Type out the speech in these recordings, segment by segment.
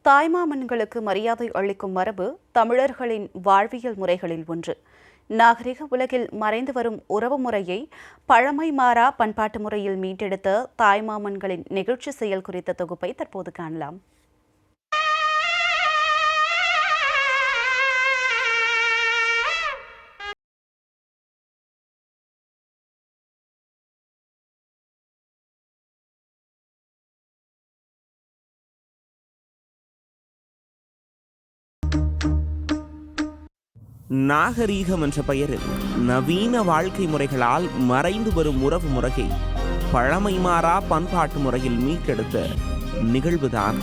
தாய்மாமன்களுக்கு மரியாதை அளிக்கும் மரபு தமிழர்களின் வாழ்வியல் முறைகளில் ஒன்று. நாகரிக உலகில் மறைந்து வரும் உறவு முறையை பழமை மாறா பண்பாட்டு முறையில் மீட்டெடுத்த தாய்மாமன்களின் நிகழ்ச்சி செயல் குறித்த தொகுப்பை தற்போது காணலாம். நாகரீகம் என்ற பெயரில் நவீன வாழ்க்கை முறைகளால் மறைந்து வரும் உறவு முறையை பழமை மாறா பண்பாட்டு முறையில் மீட்டெடுத்த நிகழ்வுதான்.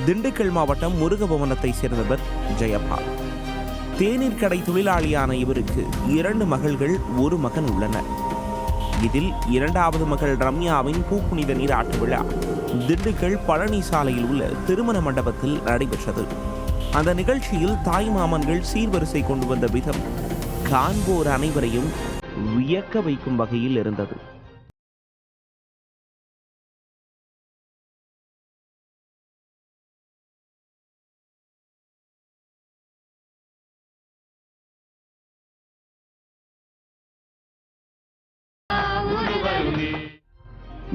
திண்டுக்கல் மாவட்டம் முருகபவனத்தை சேர்ந்தவர் ஜெயபால். தேநீர் கடை தொழிலாளியான இவருக்கு 2 மகள்கள், 1 மகன் உள்ளனர். இதில் 2வது மகள் ரம்யாவின் பூப்புனித நீராட்டு விழா திண்டுக்கல் பழனி சாலையில் உள்ள திருமண மண்டபத்தில் நடைபெற்றது. அந்த நிகழ்ச்சியில் தாய்மாமன்கள் சீர்வரிசை கொண்டு வந்த விதம் காண்போர் அனைவரையும் வியக்க வைக்கும் வகையில் இருந்தது.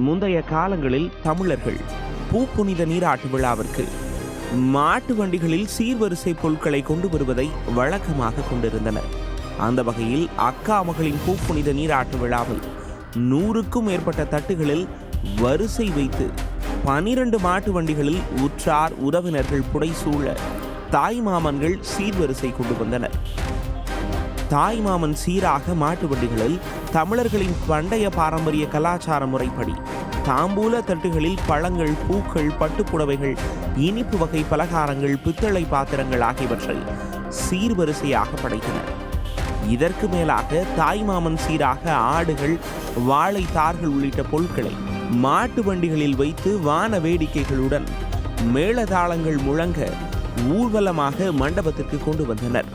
முந்தைய காலங்களில் தமிழர்கள் பூப்புனித நீராட்டு விழாவிற்கு மாட்டு வண்டிகளில் சீர்வரிசை பொருட்களை கொண்டு வருவதை வழக்கமாக கொண்டிருந்தனர். அந்த வகையில் அக்கா மகளின் பூப்புனித நீராட்டு விழாவில் 100க்கும் மேற்பட்ட தட்டுகளில் வரிசை வைத்து 12 மாட்டு வண்டிகளில் உற்றார் உறவினர்கள் புடைசூழ தாய்மாமன்கள் சீர்வரிசை கொண்டு வந்தனர். தாய்மாமன் சீராக மாட்டு வண்டிகளில் தமிழர்களின் பண்டைய பாரம்பரிய கலாச்சார முறைப்படி தாம்பூல தட்டுகளில் பழங்கள், பூக்கள், பட்டுப்புடவைகள், இனிப்பு வகை பலகாரங்கள், பித்தளை பாத்திரங்கள் ஆகியவற்றை சீர்வரிசையாக படைத்தனர். இதற்கு மேலாக தாய்மாமன் சீராக ஆடுகள், வாழைத்தார்கள் உள்ளிட்ட பொருட்களை மாட்டு வண்டிகளில் வைத்து வான வேடிக்கைகளுடன் மேளதாளங்கள் முழங்க ஊர்வலமாக மண்டபத்திற்கு கொண்டு வந்தனர்.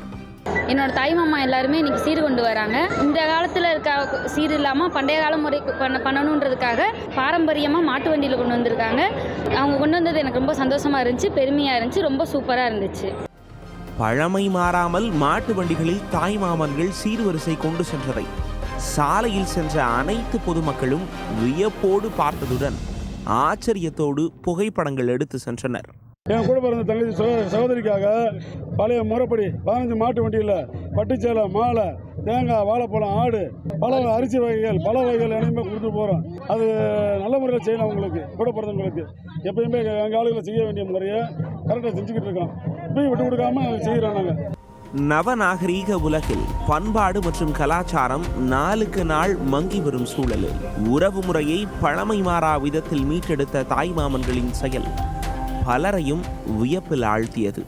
என்னோட தாய்மாமா எல்லாருமே இன்னைக்கு சீர் கொண்டு வராங்க. இந்த காலத்தில் இருக்க சீர் இல்லாமல் பண்டைய கால முறை பண்ணணுன்றதுக்காக பாரம்பரியமாக மாட்டு வண்டியில் கொண்டு வந்திருக்காங்க. அவங்க கொண்டு வந்தது எனக்கு ரொம்ப சந்தோஷமாக இருந்துச்சு, பெருமையாக இருந்துச்சு, ரொம்ப சூப்பராக இருந்துச்சு. பழமை மாறாமல் மாட்டு வண்டிகளில் தாய்மாமன்கள் சீர்வரிசை கொண்டு சென்றதை சாலையில் சென்ற அனைத்து பொதுமக்களும் வியப்போடு பார்த்ததுடன் ஆச்சரியத்தோடு புகைப்படங்கள் எடுத்து சென்றனர். என் கூட பிறந்த தங்கச்சி சகோதரிக்காக பழைய முறைப்படி 15 மாட்டு வண்டியில் பட்டுச்சேலை, மாலை, தேங்காய், வாழைப்பழம், ஆடு, பல அரிசி வகைகள், பல வகைகள் அனைத்துமே கொடுத்து போகிறோம். அது நல்ல முறையில் செய்யலாம். அவங்களுக்கு கூட பிறந்தவங்களுக்கு எப்பயுமே எங்கள் ஆளுகளை செய்ய வேண்டிய முறையை கரெக்டாக செஞ்சுக்கிட்டு இருக்கோம். இப்பயும் விட்டு கொடுக்காம செய்கிறோம். நாங்கள் நவநாகரீக உலகில் பண்பாடு மற்றும் கலாச்சாரம் நாளுக்கு நாள் மங்கி வரும் சூழலில் உறவு முறையை பழமை மாறா விதத்தில் மீட்டெடுத்த தாய்மாமன்களின் செயல் பலரையும் வியப்பில் ஆழ்த்தியது.